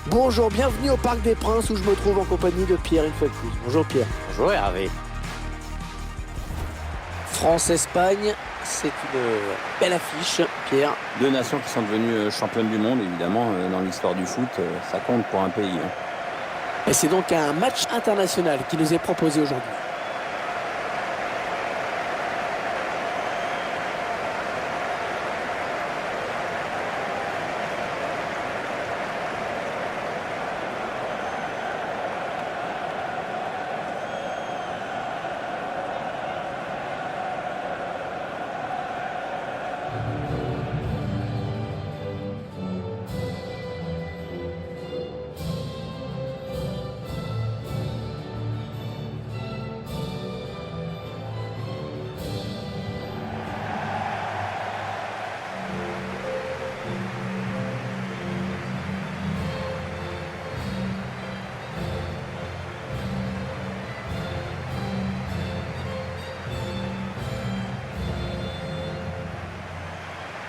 Bonjour, bienvenue au Parc des Princes où je me trouve en compagnie de Pierre une fois de plus. Bonjour Pierre. Bonjour Hervé. France-Espagne, c'est une belle affiche, Pierre. Deux nations qui sont devenues championnes du monde, évidemment, dans l'histoire du foot, ça compte pour un pays. Et c'est donc un match international qui nous est proposé aujourd'hui.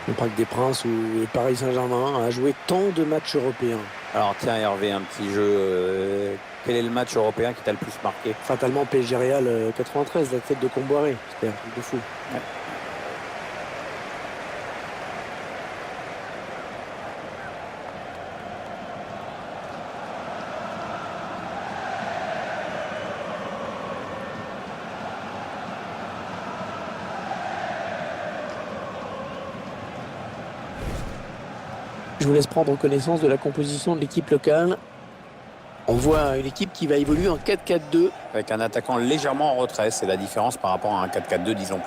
Le Parc des Princes où le Paris Saint-Germain a joué tant de matchs européens. Alors tiens Hervé, un petit jeu. Quel est le match européen qui t'a le plus marqué? Fatalement PSG Real 93, la tête de Comboiré. C'était un truc de fou. Ouais. Je vous laisse prendre connaissance de la composition de l'équipe locale. On voit une équipe qui va évoluer en 4-4-2. Avec un attaquant légèrement en retrait, c'est la différence par rapport à un 4-4-2, disons,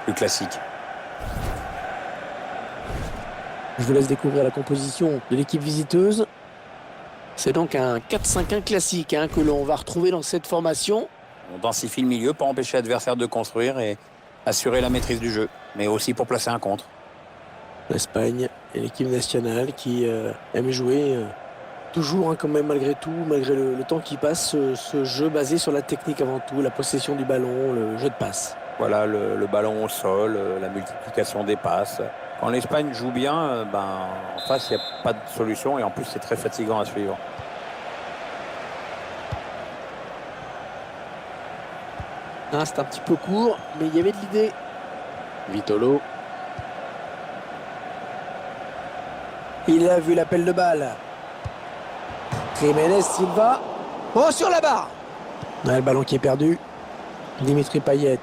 plus classique. Je vous laisse découvrir la composition de l'équipe visiteuse. C'est donc un 4-5-1 classique que l'on va retrouver dans cette formation. On densifie le milieu pour empêcher l'adversaire de construire et assurer la maîtrise du jeu, mais aussi pour placer un contre. L'Espagne et l'équipe nationale qui aime jouer toujours quand même malgré tout, malgré le temps qui passe, ce jeu basé sur la technique avant tout, la possession du ballon, le jeu de passe. Voilà, le ballon au sol, la multiplication des passes. Quand l'Espagne joue bien, en face, il n'y a pas de solution et en plus, c'est très fatigant à suivre. C'est un petit peu court, mais il y avait de l'idée. Vitolo. Il a vu l'appel de balle. Jiménez Silva. Oh, sur la barre. Le ballon qui est perdu. Dimitri Payet.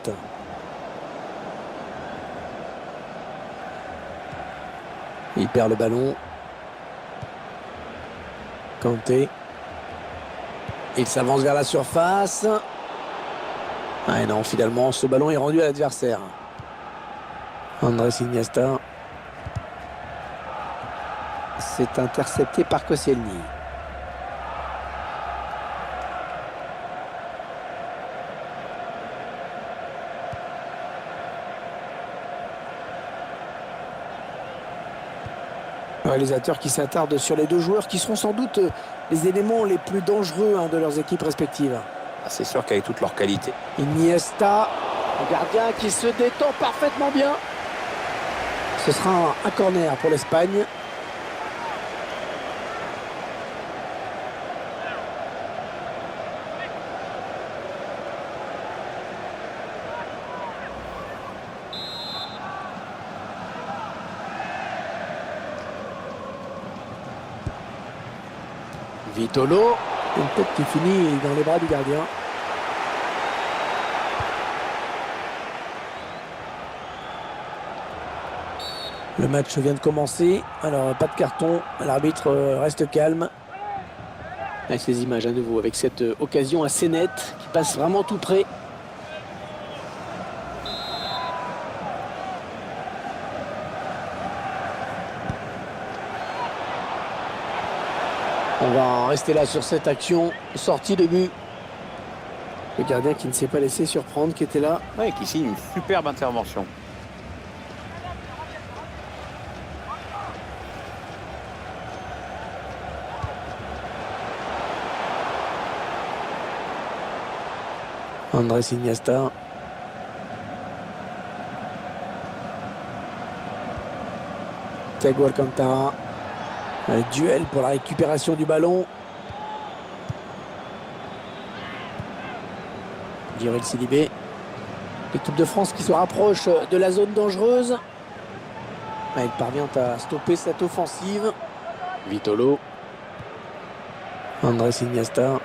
Il perd le ballon. Kanté. Il s'avance vers la surface. Et non, finalement, ce ballon est rendu à l'adversaire. Andrés Iniesta. C'est intercepté par Koscielny. Le réalisateur qui s'attarde sur les deux joueurs qui seront sans doute les éléments les plus dangereux de leurs équipes respectives. C'est sûr qu'avec toute leur qualité. Iniesta, le gardien qui se détend parfaitement bien. Ce sera un corner pour l'Espagne. Vitolo, une tête qui finit dans les bras du gardien. Le match vient de commencer, alors pas de carton, l'arbitre reste calme. Avec ces images à nouveau, avec cette occasion assez nette qui passe vraiment tout près. On va en rester là sur cette action, sortie de but. Le gardien qui ne s'est pas laissé surprendre, qui était là. Oui, qui signe une superbe intervention. Andrés Iniesta. Thiago Alcantara. Un duel pour la récupération du ballon. Djibril Sidibé. L'équipe de France qui se rapproche de la zone dangereuse. Il parvient à stopper cette offensive. Vitolo. Andrés Iniesta.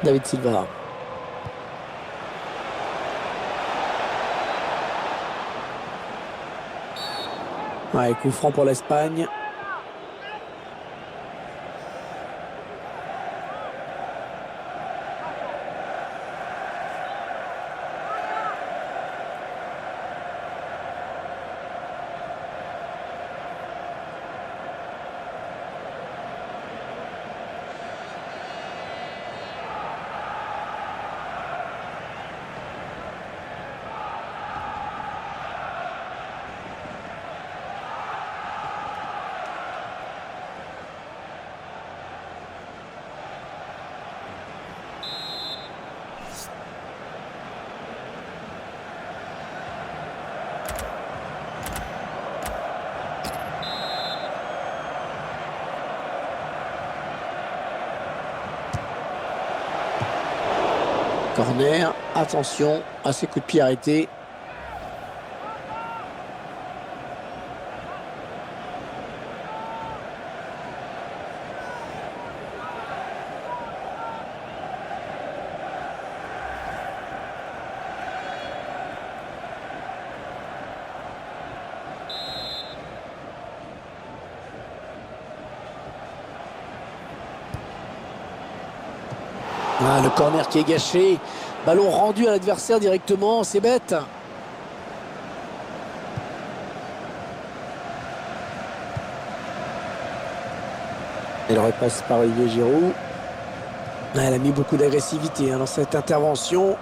David Silva. Coup franc pour l'Espagne. Corner, attention à ces coups de pied arrêtés. Le corner qui est gâché. Ballon rendu à l'adversaire directement, c'est bête. Elle repasse par Olivier Giroud. Elle a mis beaucoup d'agressivité dans cette intervention.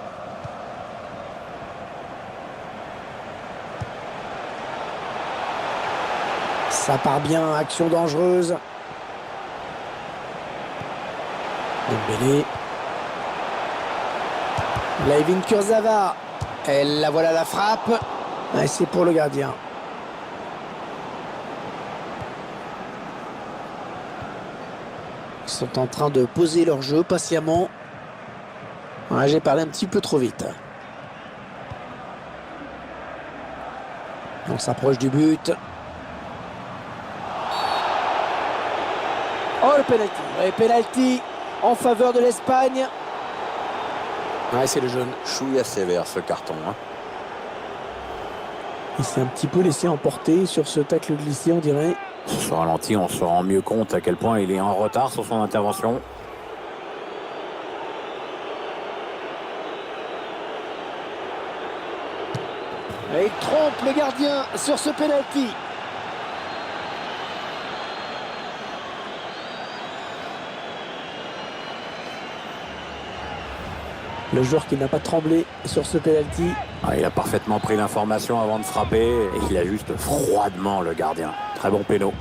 Ça part bien, action dangereuse. Dembélé. Layvin Kurzawa. Et la voilà la frappe. Et c'est pour le gardien. Ils sont en train de poser leur jeu patiemment. J'ai parlé un petit peu trop vite. On s'approche du but. Oh, le penalty. Et penalty en faveur de l'Espagne. C'est le jaune. Chouïa sévère ce carton. Il s'est un petit peu laissé emporter sur ce tacle glissé, on dirait. Sur ce ralenti, on se rend mieux compte à quel point il est en retard sur son intervention. Et il trompe le gardien sur ce penalty. Le joueur qui n'a pas tremblé sur ce penalty. Il a parfaitement pris l'information avant de frapper et il a juste froidement le gardien. Très bon péno.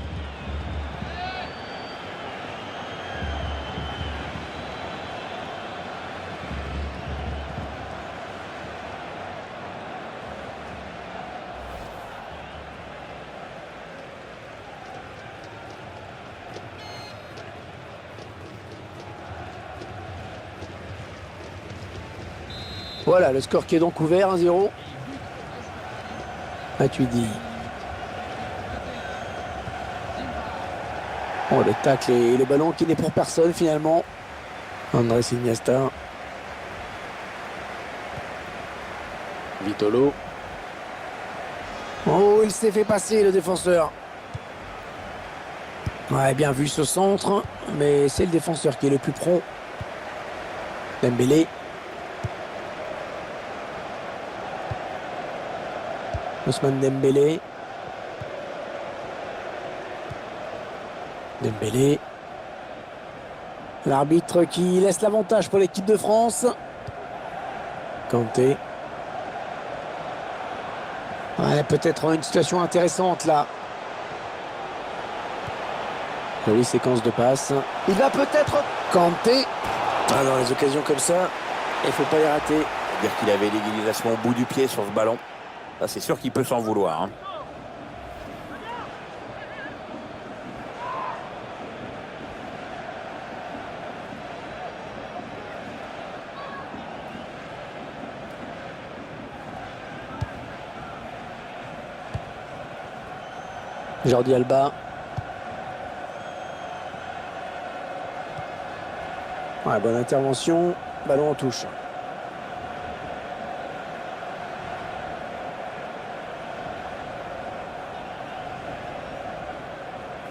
Voilà, le score qui est donc ouvert, 1-0. Matuidi. Oh, le tacle et le ballon qui n'est pour personne finalement. Andrés Iniesta. Vitolo. Oh, il s'est fait passer le défenseur. Bien vu ce centre, mais c'est le défenseur qui est le plus prompt. Dembélé. Ousmane Dembélé. Dembélé. L'arbitre qui laisse l'avantage pour l'équipe de France. Kanté. Peut-être une situation intéressante là. Oui, séquence de passe. Il va peut-être Kanté. Dans les occasions comme ça, il ne faut pas les rater. Dire qu'il avait l'égalisation au bout du pied sur ce ballon. Là, c'est sûr qu'il peut s'en vouloir. Jordi Alba. Ouais, bonne intervention. Ballon en touche.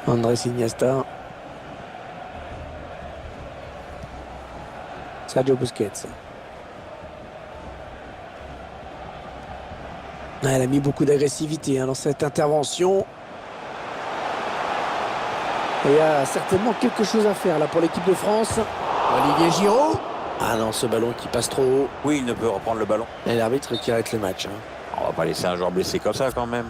Andrés Iniesta. Sergio Busquets. Elle a mis beaucoup d'agressivité dans cette intervention. Et il y a certainement quelque chose à faire là pour l'équipe de France. Olivier Giroud. Ah non, ce ballon qui passe trop haut. Oui, il ne peut reprendre le ballon. Et l'arbitre qui arrête le match. On va pas laisser un joueur blessé comme ça quand même.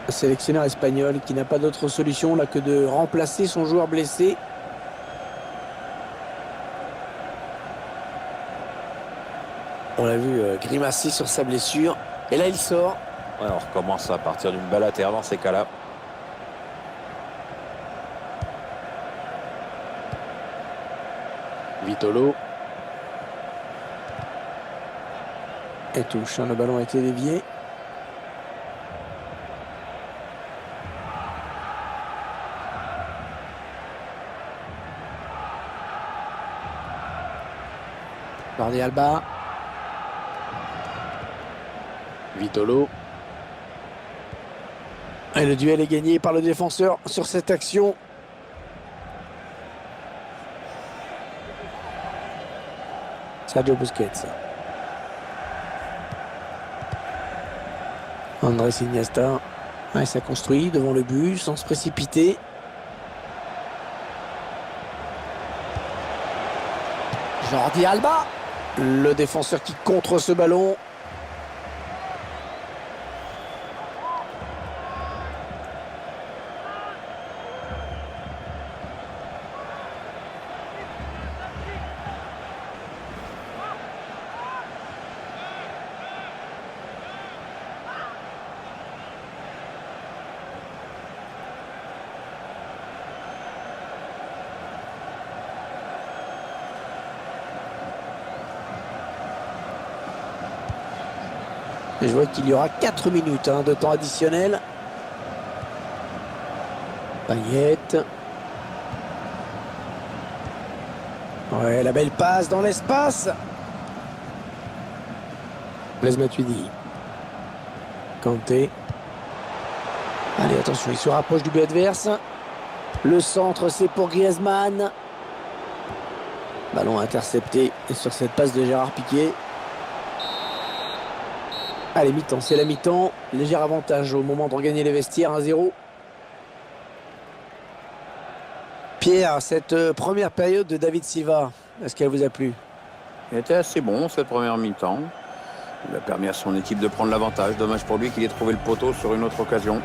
Un sélectionneur espagnol qui n'a pas d'autre solution là que de remplacer son joueur blessé. On l'a vu grimacer sur sa blessure. Et là, il sort. Ouais, on recommence à partir d'une balle à terre dans ces cas-là. Vitolo. Et touche. Le ballon a été dévié. Jordi Alba. Vitolo. Et le duel est gagné par le défenseur sur cette action. Sergio Busquets. Andrés Iniesta. Ouais, ça construit devant le but sans se précipiter. Jordi Alba. Le défenseur qui contre ce ballon. Et je vois qu'il y aura 4 minutes de temps additionnel. Payet. Ouais, la belle passe dans l'espace. Blaise Matuidi. Kanté. Allez, attention, il se rapproche du but adverse. Le centre, c'est pour Griezmann. Ballon intercepté sur cette passe de Gérard Piqué. Allez, mi-temps, c'est la mi-temps. Léger avantage au moment de regagner les vestiaires, 1-0. Pierre, cette première période de David Silva, est-ce qu'elle vous a plu? Il était assez bon cette première mi-temps. Il a permis à son équipe de prendre l'avantage. Dommage pour lui qu'il ait trouvé le poteau sur une autre occasion.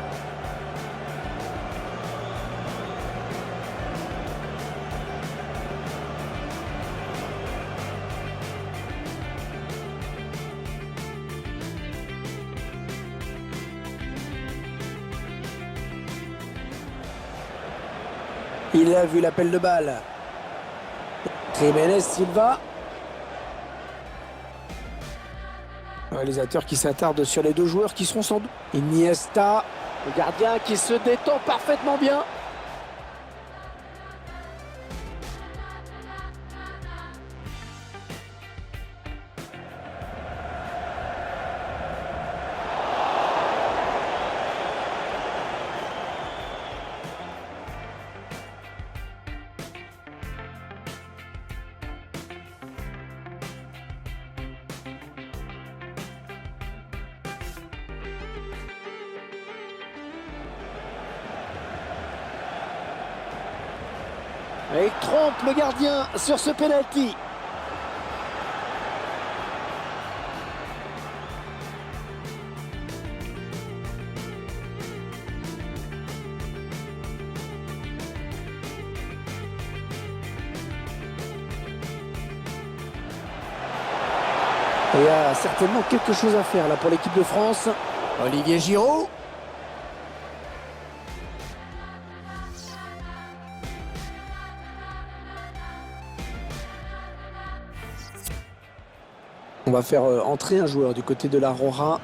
Il a vu l'appel de balle. Jiménez Silva. Réalisateur qui s'attarde sur les deux joueurs qui seront sans doute. Iniesta, le gardien qui se détend parfaitement bien. Et il trompe le gardien sur ce penalty. Il y a certainement quelque chose à faire là pour l'équipe de France. Olivier Giroud. On va faire entrer un joueur du côté de la Roja.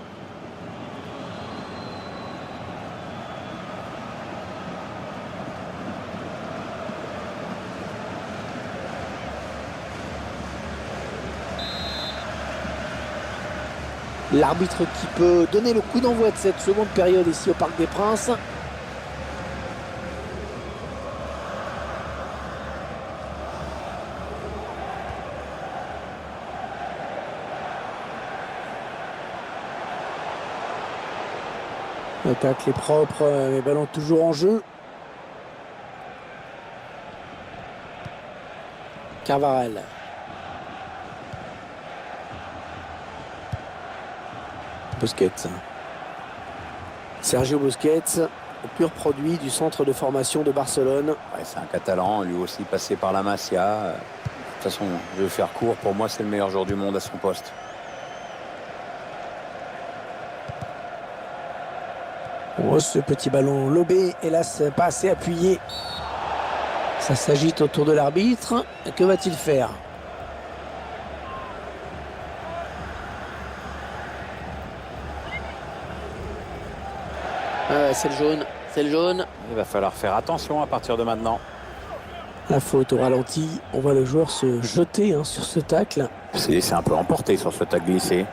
L'arbitre qui peut donner le coup d'envoi de cette seconde période ici au Parc des Princes. Le tacle est propre, les ballons toujours en jeu. Carvajal. Busquets. Sergio Busquets, pur produit du centre de formation de Barcelone. Ouais, c'est un Catalan, lui aussi passé par la Masia. De toute façon, je vais faire court. Pour moi, c'est le meilleur joueur du monde à son poste. Oh, ce petit ballon lobé, hélas pas assez appuyé. Ça s'agite autour de l'arbitre. Que va-t-il faire? C'est le jaune, c'est le jaune. Il va falloir faire attention à partir de maintenant. La faute au ralenti. On voit le joueur se jeter sur ce tacle. C'est un peu emporté sur ce tacle glissé.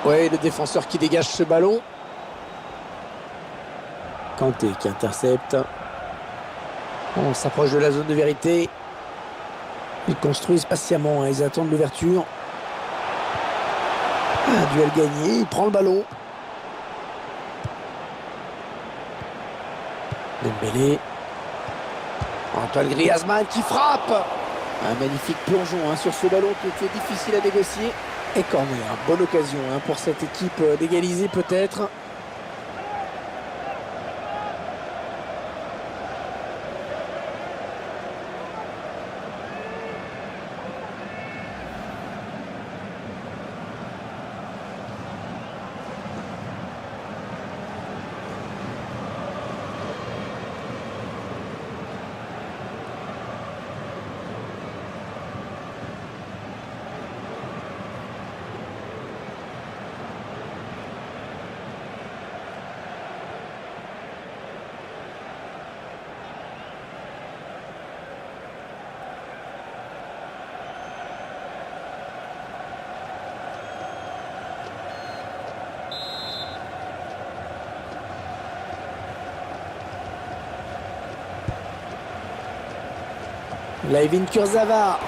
Ouais, le défenseur qui dégage ce ballon. Kanté qui intercepte. On s'approche de la zone de vérité. Ils construisent patiemment, ils attendent l'ouverture. Un duel gagné, il prend le ballon. Dembélé. Antoine Griezmann qui frappe. Un magnifique plongeon sur ce ballon qui était difficile à négocier. Et corner, bonne occasion pour cette équipe d'égaliser peut-être. Layvin Kurzawa.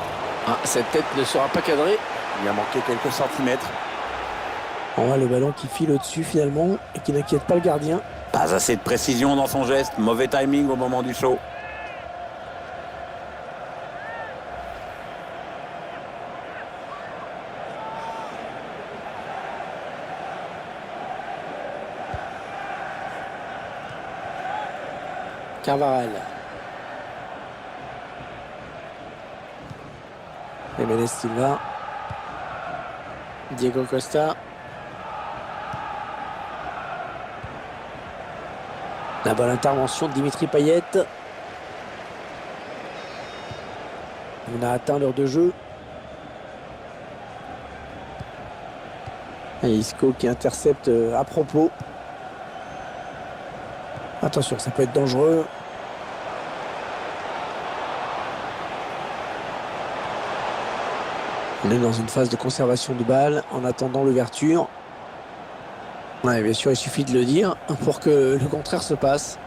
Cette tête ne sera pas cadrée. Il a manqué quelques centimètres. On voit le ballon qui file au-dessus finalement et qui n'inquiète pas le gardien. Pas assez de précision dans son geste. Mauvais timing au moment du saut. Carvajal. Jiménez Silva. Diego Costa. La bonne intervention de Dimitri Payet. On a atteint l'heure de jeu. Et Isco qui intercepte à propos. Attention, ça peut être dangereux. On est dans une phase de conservation de balle en attendant l'ouverture. Ouais, bien sûr, il suffit de le dire pour que le contraire se passe.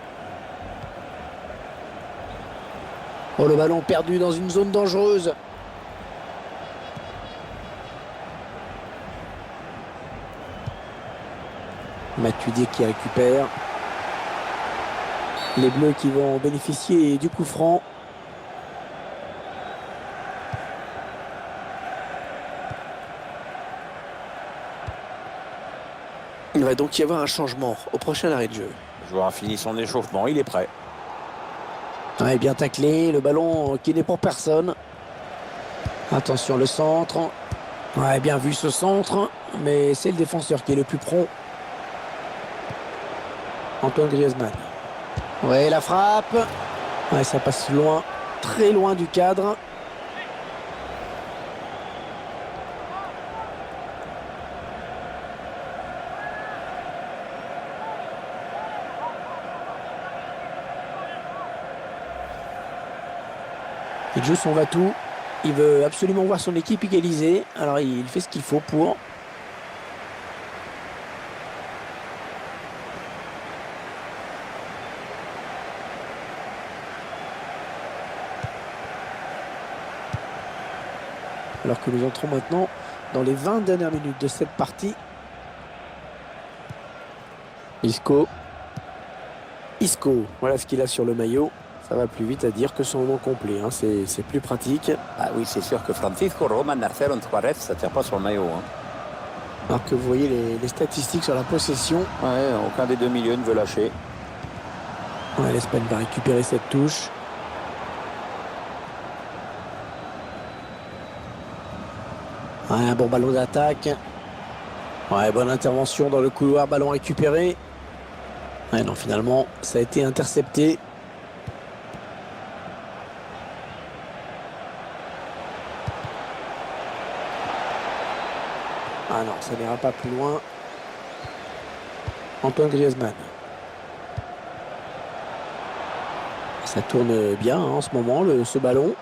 Oh, le ballon perdu dans une zone dangereuse. Matuidi qui récupère. Les Bleus qui vont bénéficier du coup franc. Il va donc y avoir un changement au prochain arrêt de jeu. Le joueur a fini son échauffement, il est prêt. Ouais, bien taclé, le ballon qui n'est pour personne. Attention le centre. Ouais, bien vu ce centre, mais c'est le défenseur qui est le plus prompt. Antoine Griezmann. Ouais, la frappe. Ouais, ça passe loin, très loin du cadre. Il joue son va-tout. Il veut absolument voir son équipe égaliser. Alors il fait ce qu'il faut pour. Alors que nous entrons maintenant dans les 20 dernières minutes de cette partie. Isco. Isco, voilà ce qu'il a sur le maillot. Ça va plus vite à dire que son nom complet, hein. C'est plus pratique. Ah oui, c'est sûr que Francisco Roman Narcero Suarez, ça ne tire pas sur le maillot. Hein. Alors que vous voyez les statistiques sur la possession. Ouais, aucun des deux milieux ne veut lâcher. Ouais, l'Espagne va récupérer cette touche. Ouais, un bon ballon d'attaque. Ouais, bonne intervention dans le couloir, ballon récupéré. Ouais, non, finalement, ça a été intercepté. Ah non, ça n'ira pas plus loin. Antoine Griezmann. Ça tourne bien hein, en ce moment, ce ballon.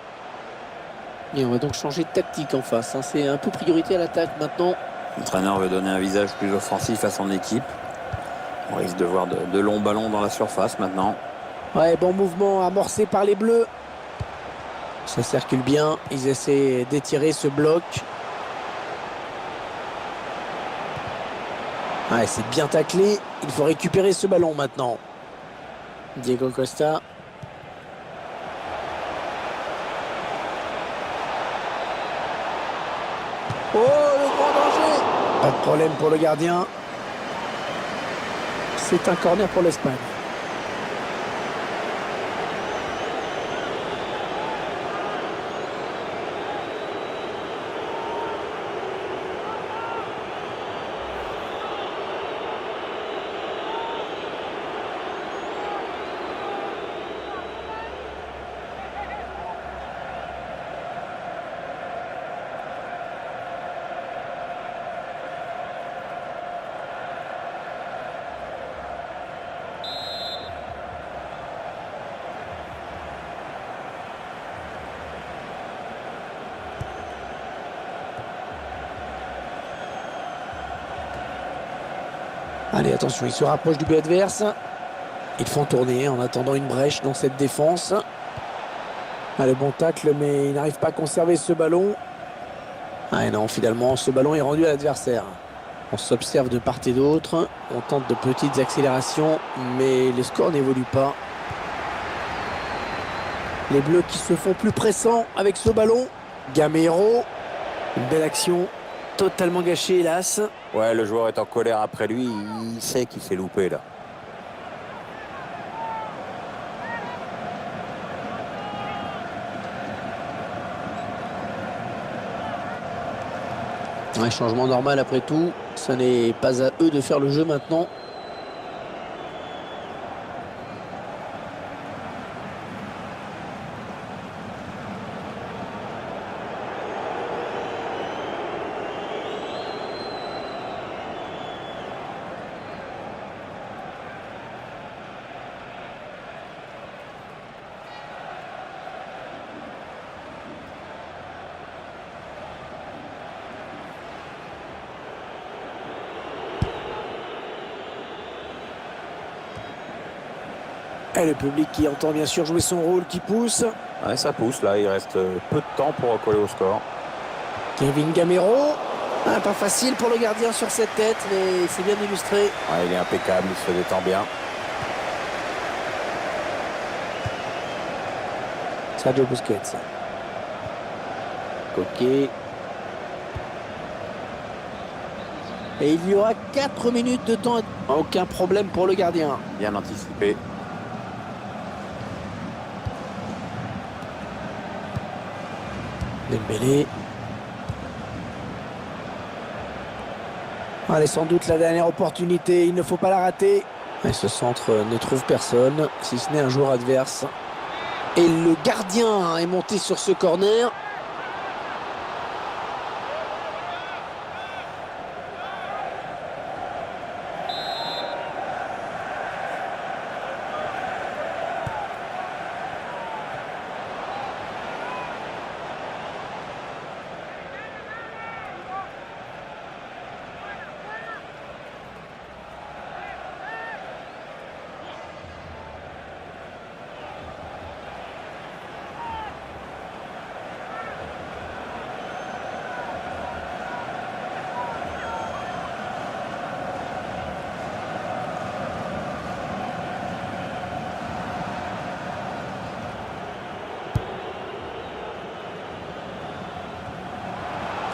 Et on va donc changer de tactique en face. Hein. C'est un peu priorité à l'attaque maintenant. L'entraîneur veut donner un visage plus offensif à son équipe. On risque de voir de longs ballons dans la surface maintenant. Ouais, bon mouvement amorcé par les Bleus. Ça circule bien. Ils essaient d'étirer ce bloc. Ouais, c'est bien taclé. Il faut récupérer ce ballon maintenant. Diego Costa. Oh, le grand danger! Pas de problème pour le gardien. C'est un corner pour l'Espagne. Allez, attention, ils se rapprochent du but adverse. Ils font tourner en attendant une brèche dans cette défense. Allez, bon tacle, mais ils n'arrivent pas à conserver ce ballon. Ah non, finalement, ce ballon est rendu à l'adversaire. On s'observe de part et d'autre. On tente de petites accélérations, mais les scores n'évoluent pas. Les Bleus qui se font plus pressants avec ce ballon. Gamero. Une belle action. Totalement gâchée, hélas. Ouais, le joueur est en colère après lui. Il sait qu'il s'est loupé là. Un changement normal après tout. Ça n'est pas à eux de faire le jeu maintenant. Et le public qui entend bien sûr jouer son rôle, qui pousse. Ouais, ça pousse là, il reste peu de temps pour recoller au score. Kevin Gamero. Ah, pas facile pour le gardien sur cette tête, mais c'est bien illustré. Ouais, il est impeccable, il se détend bien. Sergio Busquets. Coquet. Et il y aura 4 minutes de temps. Aucun problème pour le gardien. Bien anticipé. Dembélé. Allez, sans doute la dernière opportunité, il ne faut pas la rater. Et ce centre ne trouve personne, si ce n'est un joueur adverse. Et le gardien est monté sur ce corner.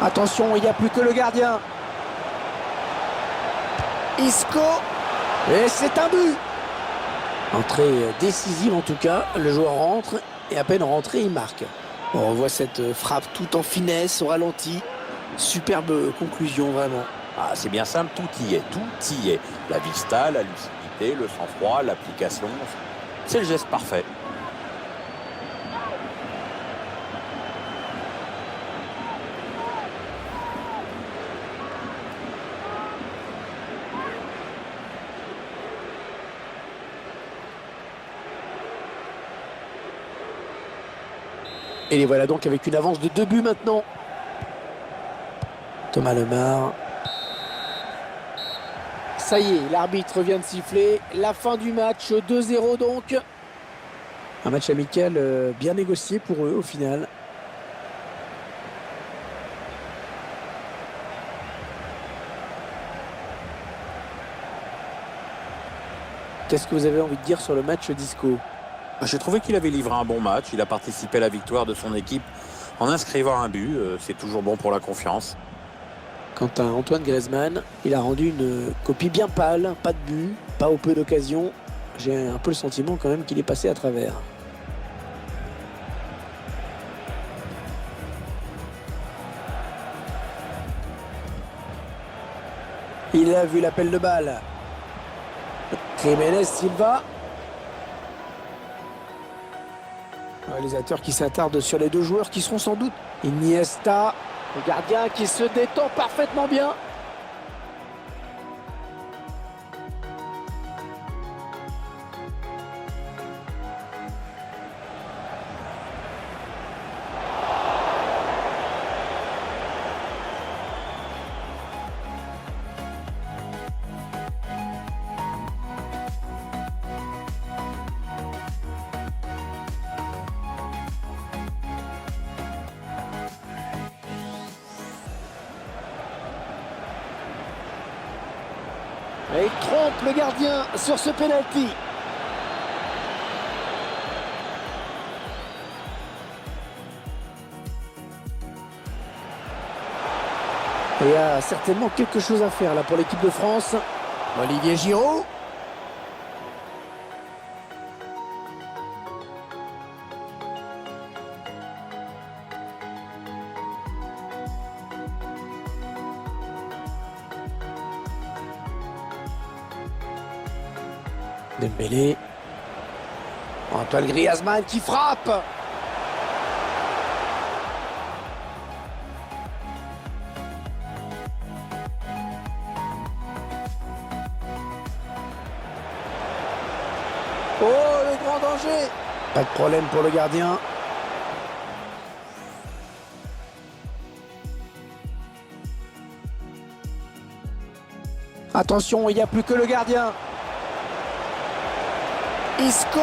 Attention, il n'y a plus que le gardien. Isco. Et c'est un but. Entrée décisive en tout cas. Le joueur rentre et à peine rentré, il marque. On revoit cette frappe tout en finesse, au ralenti. Superbe conclusion, vraiment. Ah, c'est bien simple, tout y est, tout y est. La vista, la lucidité, le sang-froid, l'application. C'est le geste parfait. Et les voilà donc avec une avance de 2 buts maintenant. Thomas Lemar. Ça y est, l'arbitre vient de siffler. La fin du match, 2-0 donc. Un match amical bien négocié pour eux au final. Qu'est-ce que vous avez envie de dire sur le match d'Isco ? J'ai trouvé qu'il avait livré un bon match. Il a participé à la victoire de son équipe en inscrivant un but. C'est toujours bon pour la confiance. Quant à Antoine Griezmann, il a rendu une copie bien pâle. Pas de but, pas ou peu d'occasions. J'ai un peu le sentiment quand même qu'il est passé à travers. Il a vu l'appel de balle. Jiménez Silva. Un réalisateur qui s'attarde sur les deux joueurs qui seront sans doute Iniesta, le gardien qui se détend parfaitement bien. Et il trompe le gardien sur ce penalty. Et il y a certainement quelque chose à faire là pour l'équipe de France. Olivier Giroud. Dembélé. Antoine Griezmann qui frappe. Oh, le grand danger. Pas de problème pour le gardien. Attention, il n'y a plus que le gardien. Isco.